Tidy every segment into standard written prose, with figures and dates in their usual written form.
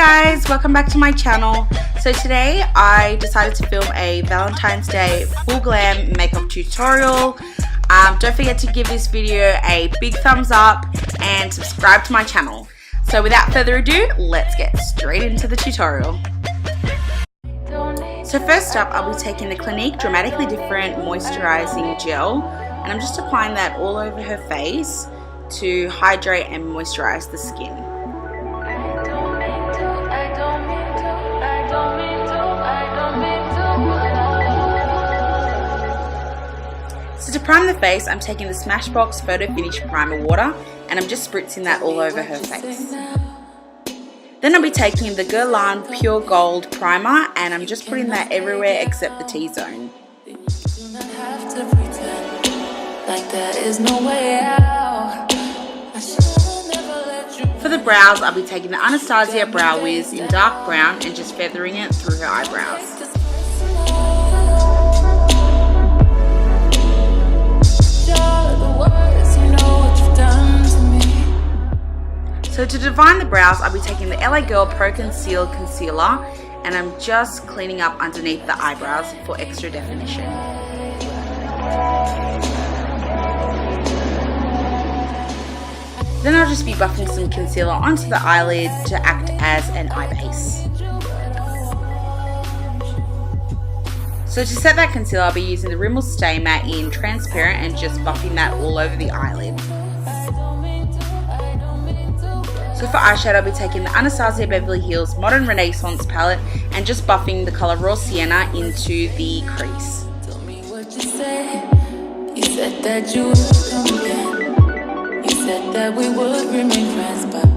guys, welcome back to my channel. So today I decided to film a Valentine's Day full glam makeup tutorial. Don't forget to give this video a big thumbs up and subscribe to my channel. So without further ado, let's get straight into the tutorial. So first up, I'll be taking the Clinique Dramatically Different Moisturizing Gel, and I'm just applying that all over her face to hydrate and moisturize the skin. So to prime the face, I'm taking the Smashbox Photo Finish Primer Water and I'm just spritzing that all over her face. Then I'll be taking the Guerlain Pure Gold Primer and I'm just putting that everywhere except the T-zone. For the brows, I'll be taking the Anastasia Brow Wiz in dark brown and just feathering it through her eyebrows. So to define the brows, I'll be taking the LA Girl Pro Conceal Concealer and I'm just cleaning up underneath the eyebrows for extra definition. Then I'll just be buffing some concealer onto the eyelid to act as an eye base. So to set that concealer, I'll be using the Rimmel Stay Matte in Transparent and just buffing that all over the eyelid. So for eyeshadow, I'll be taking the Anastasia Beverly Hills Modern Renaissance palette and just buffing the color Raw Sienna into the crease. Tell me what you said. You said that you would come again. You said that we would remain friends, but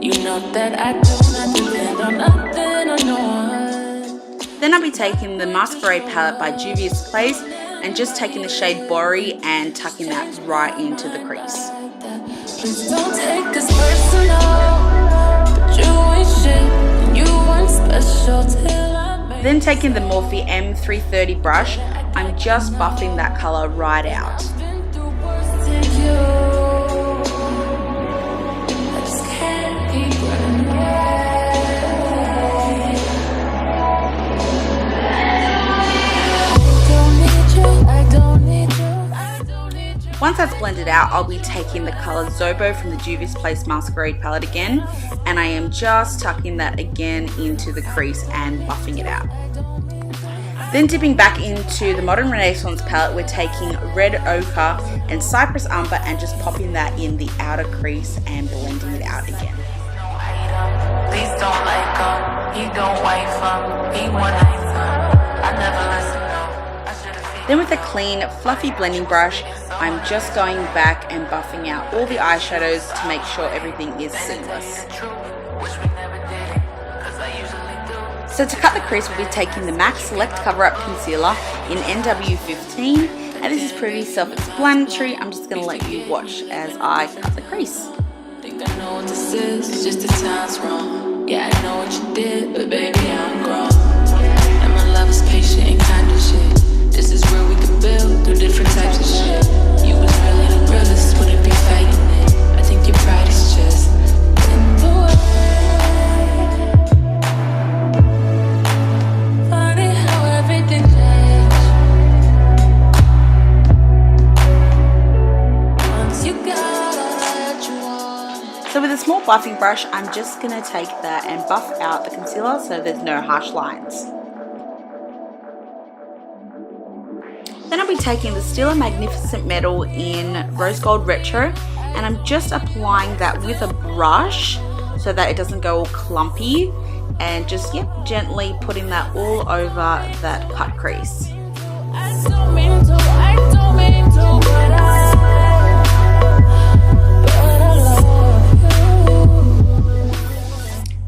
you know that I do not depend on nothing or no one. Then I'll be taking the Masquerade palette by Juvia's Place and just taking the shade Bori and tucking that right into the crease. Please don't take this personal, but you ain't shit, and you weren't special till I made. Then taking the Morphe M330 brush, I'm just buffing that color right out. Once that's blended out, I'll be taking the color Zobo from the Juvia's Place Masquerade palette again, and I am just tucking that again into the crease and buffing it out. Then dipping back into the Modern Renaissance palette, we're taking Red Ochre and Cypress Umber and just popping that in the outer crease and blending it out again. Please don't like him, he don't wife him, he one night I never listen. Then with a clean, fluffy blending brush, I'm just going back and buffing out all the eyeshadows to make sure everything is seamless. So to cut the crease, we'll be taking the MAC Select Cover Up Concealer in NW15, and this is pretty self-explanatory. I'm just going to let you watch as I cut the crease. Think I know what this is, just it sounds wrong. Yeah, I know what you did, but baby, I'm grown. And my love is patient and kind of shit. This is where we can build through different types of shit. You was really the realest, wouldn't be fighting it. I think your pride is just in the way. Funny how everything changed once you got all that you want. So with a small buffing brush, I'm just going to take that and buff out the concealer so there's no harsh lines. Then I'll be taking the Stila Magnificent Metal in Rose Gold Retro and I'm just applying that with a brush so that it doesn't go all clumpy and just gently putting that all over that cut crease.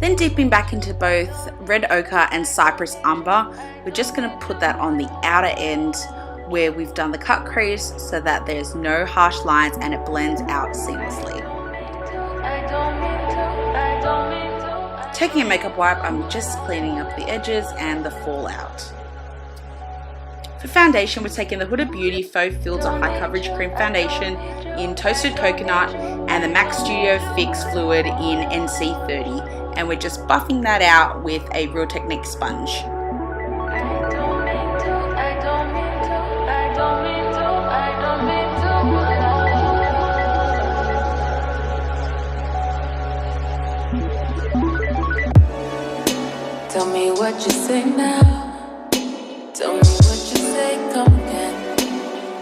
Then dipping back into both Red Ochre and Cypress Umber, we're just going to put that on the outer end where we've done the cut crease so that there's no harsh lines and it blends out seamlessly. Taking a makeup wipe, I'm just cleaning up the edges and the fallout. For foundation, we're taking the Huda Beauty Faux Filter High Coverage Cream Foundation in Toasted Coconut and the MAC Studio Fix Fluid in NC30. and we're just buffing that out with a Real Technique sponge. Tell me what you say now. Tell me what you say, come again.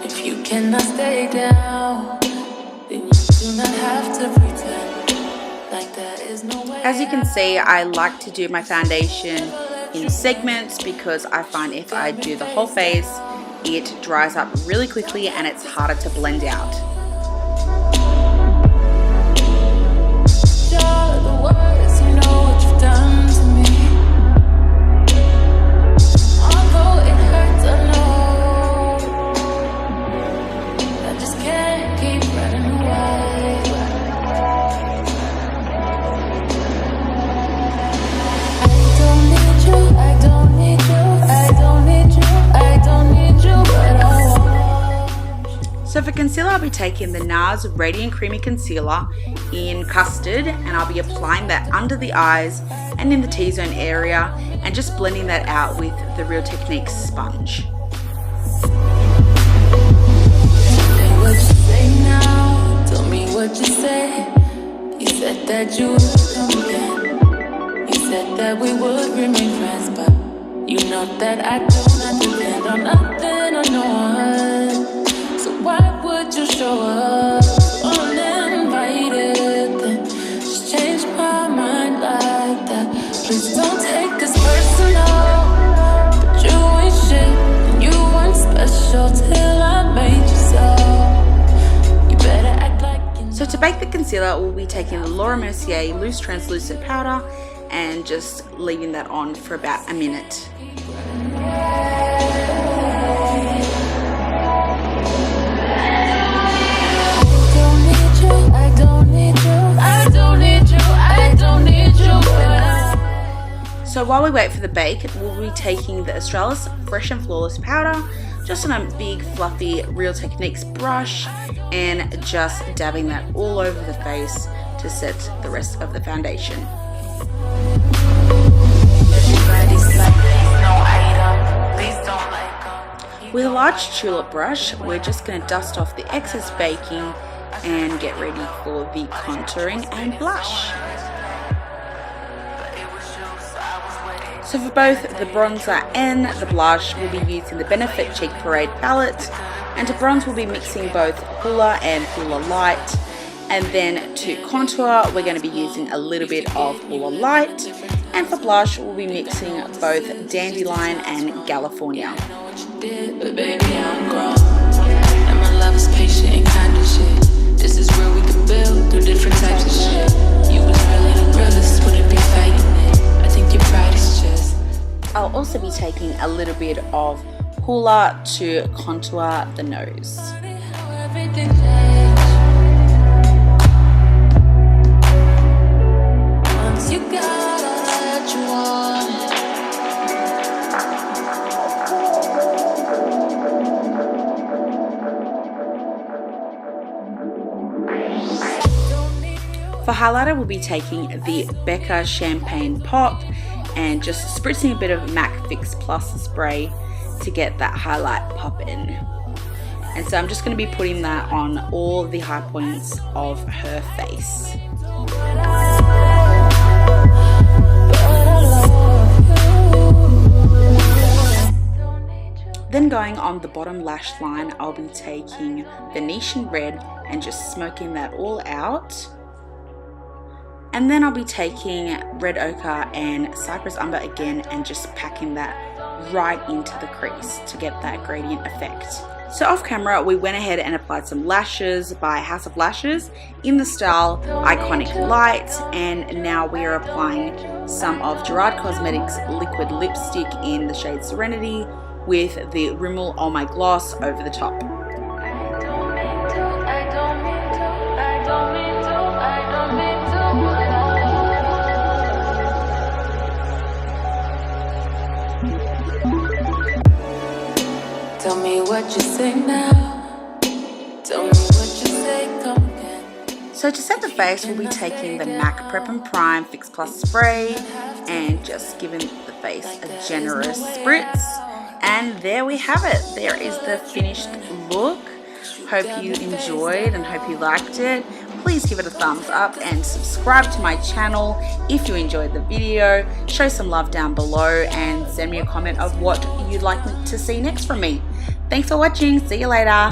If you cannot stay down, then you do not have to pretend like there is no way. As you can see, I like to do my foundation in segments because I find if I do the whole face, it dries up really quickly and it's harder to blend out. So for concealer, I'll be taking the NARS Radiant Creamy Concealer in Custard, and I'll be applying that under the eyes and in the T-zone area and just blending that out with the Real Technique sponge. Tell me what you say. You said that you would come again. You said that we would remain friends, but you know that I do not depend on nothing or no one. Why would you show up uninvited? Then just change my mind like that. Please don't take this personal, but you ain't shit and you weren't special till I made you so. You better act like you know. So to bake the concealer, we'll be taking the Laura Mercier Loose Translucent Powder and just leaving that on for about a minute. So while we wait for the bake, we'll be taking the Australis Fresh and Flawless Powder just on a big fluffy Real Techniques brush and just dabbing that all over the face to set the rest of the foundation. With a large tulip brush, we're just going to dust off the excess baking and get ready for the contouring and blush. So for both the bronzer and the blush, we'll be using the Benefit Cheek Parade palette, and to bronze we'll be mixing both Hoola and Hoola Light, and then to contour we're going to be using a little bit of Hoola Light, and for blush we'll be mixing both Dandelion and California. But baby, I'm grown, and my love is patient and kind of shit. This is where we can build through different types of shit. You was really the realest, wouldn't be fighting it. I think your pride is just. I'll also be taking a little bit of Hoola to contour the nose. Once you got what you want. For highlighter, we'll be taking the Becca Champagne Pop and just spritzing a bit of MAC Fix Plus spray to get that highlight pop in. And so I'm just going to be putting that on all the high points of her face. Then going on the bottom lash line, I'll be taking Venetian Red and just smoking that all out. And then I'll be taking Red Ochre and Cypress Umber again and just packing that right into the crease to get that gradient effect. So off camera, we went ahead and applied some lashes by House of Lashes in the style Iconic Light, and now we are applying some of Gerard Cosmetics liquid lipstick in the shade Serenity with the Rimmel Oh My Gloss over the top. Tell me what you say now. Tell me what you say, come again. So So to set the face, we'll be taking the MAC Prep and Prime Fix Plus Spray and just giving the face a generous spritz. And there we have it. There is the finished look. Hope you enjoyed and hope you liked it. Please give it a thumbs up and subscribe to my channel if you enjoyed the video. Show some love down below and send me a comment of what you'd like to see next from me. Thanks for watching. See you later.